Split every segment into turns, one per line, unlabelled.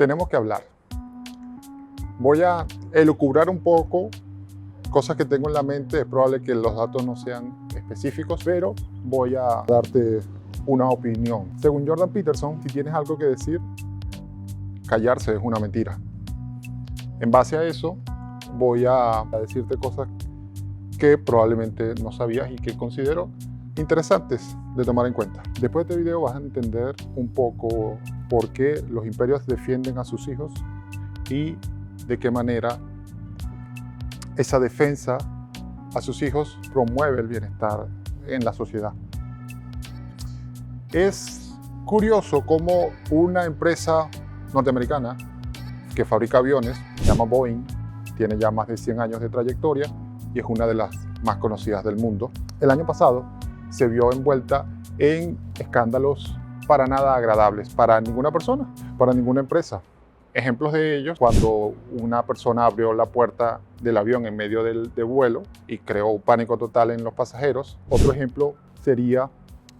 tenemos que hablar. Voy a elucubrar un poco cosas que tengo en la mente. Es probable que los datos no sean específicos, pero voy a darte una opinión. Según Jordan Peterson, si tienes algo que decir, callarse es una mentira. En base a eso, voy a decirte cosas que probablemente no sabías y que considero interesantes de tomar en cuenta. Después de este video vas a entender un poco por qué los imperios defienden a sus hijos y de qué manera esa defensa a sus hijos promueve el bienestar en la sociedad. Es curioso cómo una empresa norteamericana que fabrica aviones, se llama Boeing, tiene ya más de 100 años de trayectoria y es una de las más conocidas del mundo. El año pasado se vio envuelta en escándalos para nada agradables para ninguna persona, para ninguna empresa. Ejemplos de ellos, cuando una persona abrió la puerta del avión en medio del vuelo y creó un pánico total en los pasajeros. Otro ejemplo sería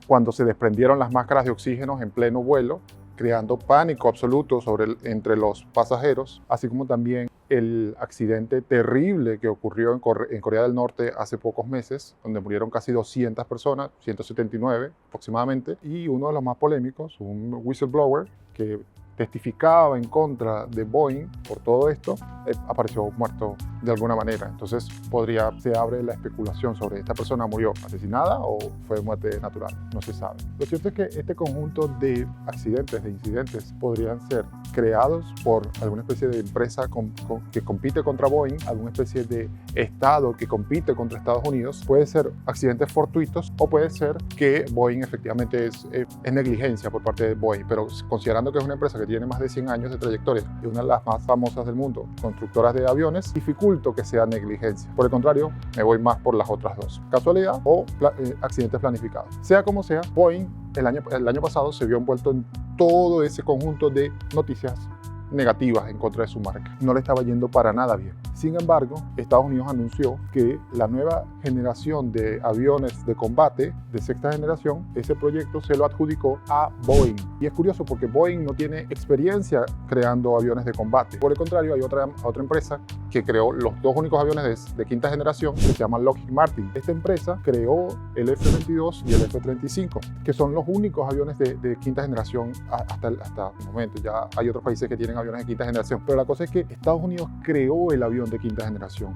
cuando se desprendieron las máscaras de oxígeno en pleno vuelo, creando pánico absoluto entre los pasajeros, así como también el accidente terrible que ocurrió en Corea del Norte hace pocos meses, donde murieron casi 200 personas, 179 aproximadamente, y uno de los más polémicos, un whistleblower que testificaba en contra de Boeing por todo esto, apareció muerto de alguna manera. Entonces se abre la especulación sobre esta persona murió asesinada o fue muerte natural, no se sabe. Lo cierto es que este conjunto de accidentes, de incidentes, podrían ser creados por alguna especie de empresa que compite contra Boeing, alguna especie de estado que compite contra Estados Unidos. Puede ser accidentes fortuitos o puede ser que Boeing efectivamente es negligencia por parte de Boeing, pero considerando que es una empresa que tiene más de 100 años de trayectoria y una de las más famosas del mundo, constructoras de aviones, dificulto que sea negligencia. Por el contrario, me voy más por las otras dos, casualidad o accidentes planificados. Sea como sea, Boeing el año pasado se vio envuelto en todo ese conjunto de noticias negativas en contra de su marca. No le estaba yendo para nada bien. Sin embargo, Estados Unidos anunció que la nueva generación de aviones de combate de sexta generación, ese proyecto se lo adjudicó a Boeing. Y es curioso porque Boeing no tiene experiencia creando aviones de combate. Por el contrario, hay otra empresa que creó los dos únicos aviones de quinta generación, que se llama Lockheed Martin. Esta empresa creó el F-22 y el F-35, que son los únicos aviones de quinta generación hasta el momento. Ya hay otros países que tienen aviones de quinta generación. Pero la cosa es que Estados Unidos creó el avión de quinta generación.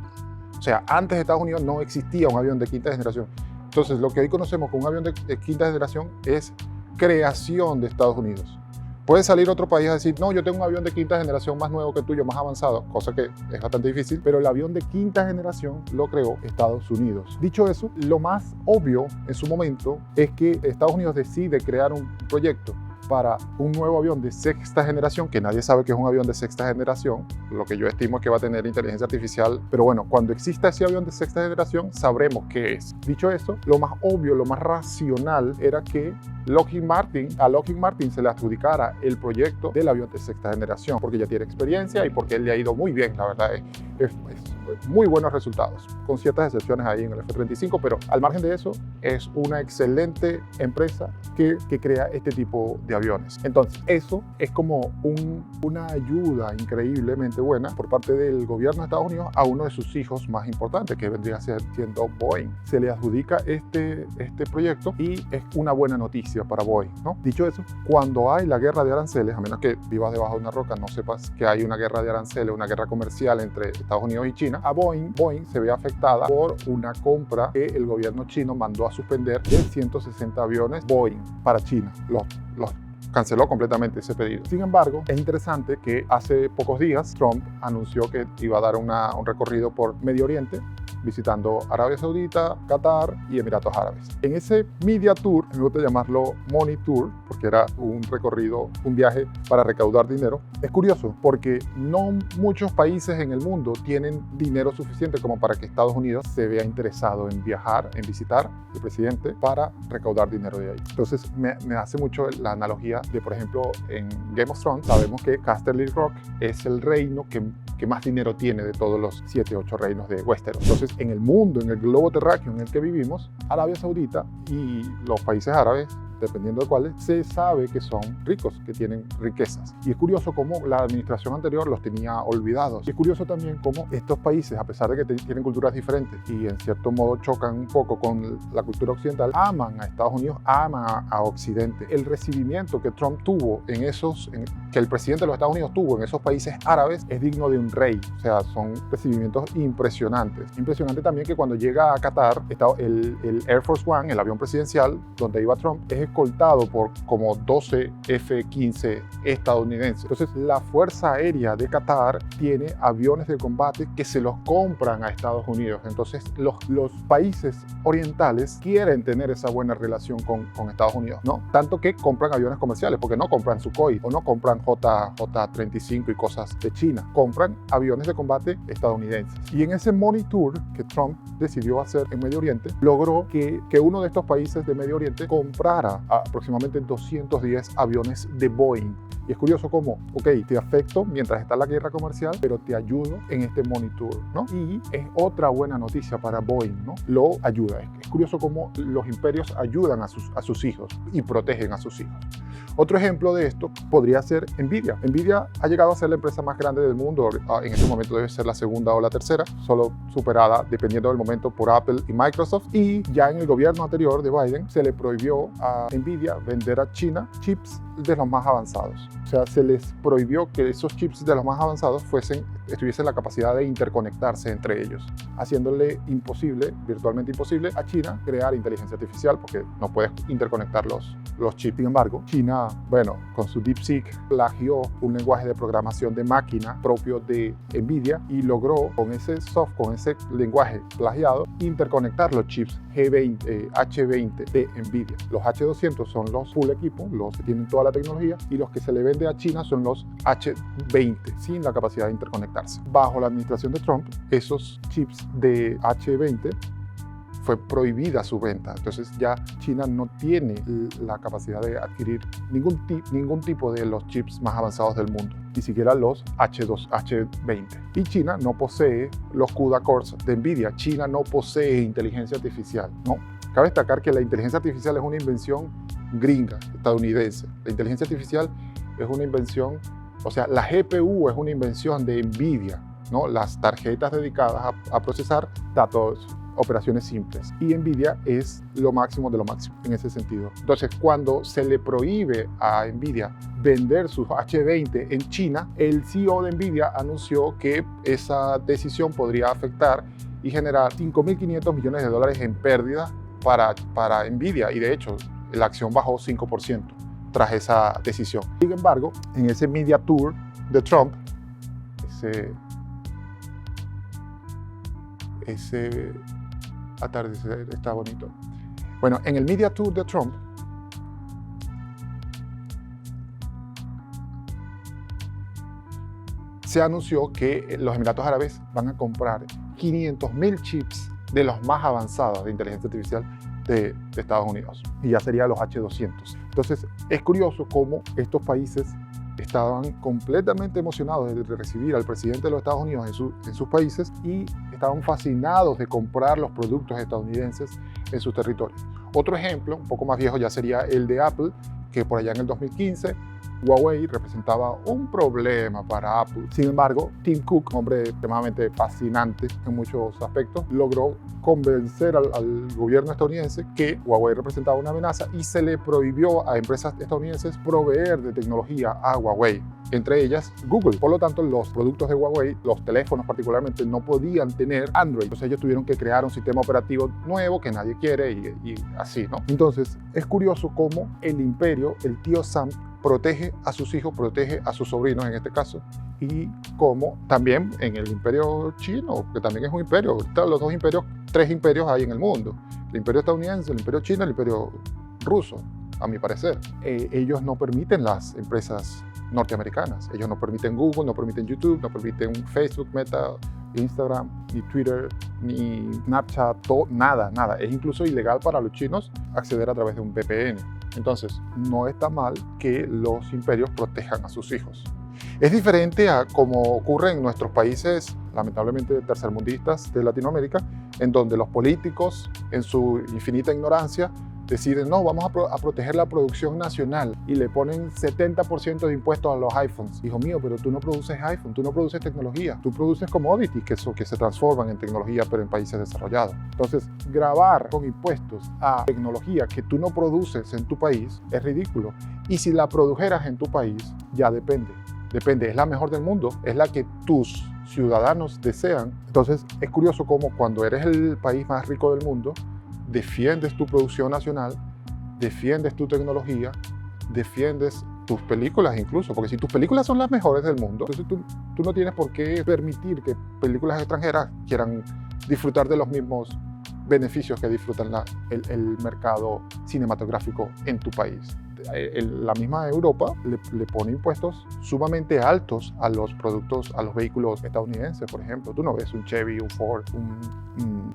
O sea, antes de Estados Unidos no existía un avión de quinta generación. Entonces, lo que hoy conocemos como un avión de quinta generación es creación de Estados Unidos. Puede salir otro país a decir, no, yo tengo un avión de quinta generación más nuevo que el tuyo, más avanzado, cosa que es bastante difícil, pero el avión de quinta generación lo creó Estados Unidos. Dicho eso, lo más obvio en su momento es que Estados Unidos decide crear un proyecto para un nuevo avión de sexta generación, que nadie sabe que es un avión de sexta generación, lo que yo estimo es que va a tener inteligencia artificial, pero bueno, cuando exista ese avión de sexta generación, sabremos qué es. Dicho eso, lo más obvio, lo más racional era que a Lockheed Martin se le adjudicara el proyecto del avión de sexta generación, porque ya tiene experiencia y porque él le ha ido muy bien, la verdad es muy buenos resultados, con ciertas excepciones ahí en el F-35, pero al margen de eso, es una excelente empresa que crea este tipo de aviones. Entonces, eso es como una ayuda increíblemente buena por parte del gobierno de Estados Unidos a uno de sus hijos más importantes, que vendría siendo Boeing. Se le adjudica este proyecto y es una buena noticia para Boeing, ¿no? Dicho eso, cuando hay la guerra de aranceles, a menos que vivas debajo de una roca, no sepas que hay una guerra de aranceles, una guerra comercial entre Estados Unidos y China, a Boeing se ve afectada por una compra que el gobierno chino mandó a suspender de 160 aviones Boeing para China. Los canceló completamente ese pedido. Sin embargo, es interesante que hace pocos días Trump anunció que iba a dar un recorrido por Medio Oriente, visitando Arabia Saudita, Qatar y Emiratos Árabes. En ese Media Tour, me gusta llamarlo Money Tour, porque era un recorrido, un viaje para recaudar dinero. Es curioso, porque no muchos países en el mundo tienen dinero suficiente como para que Estados Unidos se vea interesado en viajar, en visitar al presidente para recaudar dinero de ahí. Entonces, me hace mucho la analogía de, por ejemplo, en Game of Thrones, sabemos que Casterly Rock es el reino que más dinero tiene de todos los 7 u 8 reinos de Westeros. Entonces, en el mundo, en el globo terráqueo en el que vivimos, Arabia Saudita y los países árabes dependiendo de cuáles, se sabe que son ricos, que tienen riquezas. Y es curioso cómo la administración anterior los tenía olvidados. Y es curioso también cómo estos países, a pesar de que tienen culturas diferentes y en cierto modo chocan un poco con la cultura occidental, aman a Estados Unidos, aman a Occidente. El recibimiento que Trump tuvo que el presidente de los Estados Unidos tuvo en esos países árabes es digno de un rey. O sea, son recibimientos impresionantes. Impresionante también que cuando llega a Qatar, el Air Force One, el avión presidencial donde iba Trump, es escoltado por como 12 F-15 estadounidenses. Entonces, la Fuerza Aérea de Qatar tiene aviones de combate que se los compran a Estados Unidos. Entonces, los países orientales quieren tener esa buena relación con Estados Unidos, ¿no? Tanto que compran aviones comerciales, porque no compran Sukhoi o no compran J-35 y cosas de China. Compran aviones de combate estadounidenses. Y en ese Money Tour que Trump decidió hacer en Medio Oriente, logró que uno de estos países de Medio Oriente comprara aproximadamente 210 aviones de Boeing. Y es curioso cómo, te afecto mientras está la guerra comercial, pero te ayudo en este Money Tour, ¿no? Y es otra buena noticia para Boeing, ¿no? Lo ayuda. Es curioso cómo los imperios ayudan a sus hijos y protegen a sus hijos. Otro ejemplo de esto podría ser Nvidia. Nvidia ha llegado a ser la empresa más grande del mundo. En este momento debe ser la segunda o la tercera, solo superada, dependiendo del momento, por Apple y Microsoft. Y ya en el gobierno anterior de Biden se le prohibió a Nvidia vender a China chips de los más avanzados. O sea, se les prohibió que esos chips de los más avanzados tuviesen la capacidad de interconectarse entre ellos, haciéndole imposible, virtualmente imposible, a China crear inteligencia artificial porque no puedes interconectar los chips. Sin embargo, China, con su DeepSeek plagió un lenguaje de programación de máquina propio de Nvidia y logró con ese lenguaje plagiado interconectar los chips H20 de Nvidia. Los H200 son los full equipo, los que tienen toda la tecnología, y los que se le vende a China son los H20 sin la capacidad de interconectarse. Bajo la administración de Trump, esos chips de H20 fue prohibida su venta. Entonces ya China no tiene la capacidad de adquirir ningún tipo de los chips más avanzados del mundo, ni siquiera los H20. Y China no posee los CUDA cores de Nvidia. China no posee inteligencia artificial, ¿no? Cabe destacar que la inteligencia artificial es una invención gringa, estadounidense. La inteligencia artificial es una invención, la GPU es una invención de Nvidia, ¿no? Las tarjetas dedicadas a procesar datos, operaciones simples. Y Nvidia es lo máximo de lo máximo en ese sentido. Entonces, cuando se le prohíbe a Nvidia vender sus H20 en China, el CEO de Nvidia anunció que esa decisión podría afectar y generar $5.500 millones en pérdida para Nvidia. Y de hecho, la acción bajó 5% tras esa decisión. Sin embargo, en ese Media Tour de Trump, ese atardecer está bonito. En el Media Tour de Trump, se anunció que los Emiratos Árabes van a comprar 500.000 chips de los más avanzados de inteligencia artificial de Estados Unidos, y ya serían los H200. Entonces, es curioso cómo estos países estaban completamente emocionados de recibir al presidente de los Estados Unidos en sus países y estaban fascinados de comprar los productos estadounidenses en sus territorios. Otro ejemplo, un poco más viejo, ya sería el de Apple, que por allá en el 2015 Huawei representaba un problema para Apple. Sin embargo, Tim Cook, un hombre extremadamente fascinante en muchos aspectos, logró convencer al gobierno estadounidense que Huawei representaba una amenaza y se le prohibió a empresas estadounidenses proveer de tecnología a Huawei, entre ellas Google. Por lo tanto, los productos de Huawei, los teléfonos particularmente, no podían tener Android. Entonces ellos tuvieron que crear un sistema operativo nuevo que nadie quiere y así, ¿no? Entonces, es curioso cómo el imperio, el tío Sam, protege a sus hijos, protege a sus sobrinos en este caso, y como también en el imperio chino, que también es un imperio. Ahorita los dos imperios, 3 imperios hay en el mundo: el imperio estadounidense, el imperio chino, el imperio ruso, a mi parecer. Ellos no permiten las empresas norteamericanas, ellos no permiten Google, no permiten YouTube, no permiten Facebook, Meta, Instagram, ni Twitter, ni Snapchat, nada. Es incluso ilegal para los chinos acceder a través de un VPN. Entonces, no está mal que los imperios protejan a sus hijos. Es diferente a como ocurre en nuestros países, lamentablemente tercermundistas de Latinoamérica, en donde los políticos, en su infinita ignorancia, deciden, no, vamos a proteger la producción nacional y le ponen 70% de impuestos a los iPhones. Hijo mío, pero tú no produces iPhone, tú no produces tecnología, tú produces commodities que se transforman en tecnología, pero en países desarrollados. Entonces, gravar con impuestos a tecnología que tú no produces en tu país es ridículo. Y si la produjeras en tu país, ya depende, es la mejor del mundo, es la que tus ciudadanos desean. Entonces, es curioso cómo cuando eres el país más rico del mundo, defiendes tu producción nacional, defiendes tu tecnología, defiendes tus películas incluso, porque si tus películas son las mejores del mundo, entonces tú no tienes por qué permitir que películas extranjeras quieran disfrutar de los mismos beneficios que disfrutan el mercado cinematográfico en tu país. La misma Europa le pone impuestos sumamente altos a los productos, a los vehículos estadounidenses, por ejemplo. Tú no ves un Chevy, un Ford,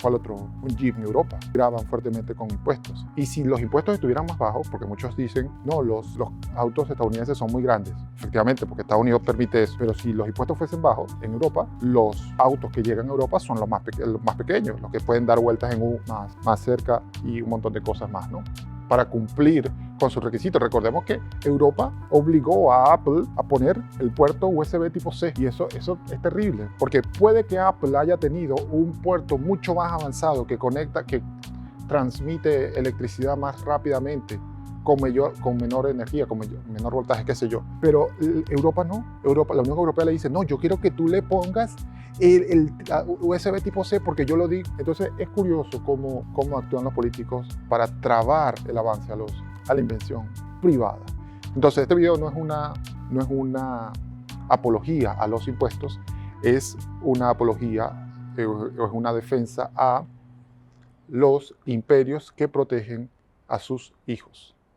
¿cuál otro? Un Jeep en Europa. Graban fuertemente con impuestos. Y si los impuestos estuvieran más bajos, porque muchos dicen, no, los autos estadounidenses son muy grandes. Efectivamente, porque Estados Unidos permite eso. Pero si los impuestos fuesen bajos en Europa, los autos que llegan a Europa son los más pequeños, los que pueden dar vueltas en U más cerca y un montón de cosas más, ¿no? Para cumplir con sus requisitos. Recordemos que Europa obligó a Apple a poner el puerto USB tipo C y eso es terrible, porque puede que Apple haya tenido un puerto mucho más avanzado que transmite electricidad más rápidamente, con menor energía, con menor voltaje, qué sé yo. Pero Europa no. La Unión Europea le dice, no, yo quiero que tú le pongas el USB tipo C porque yo lo digo. Entonces es curioso cómo actúan los políticos para trabar el avance a la invención privada. Entonces este video no es una apología a los impuestos, es una apología, es una defensa a los imperios que protegen a sus hijos.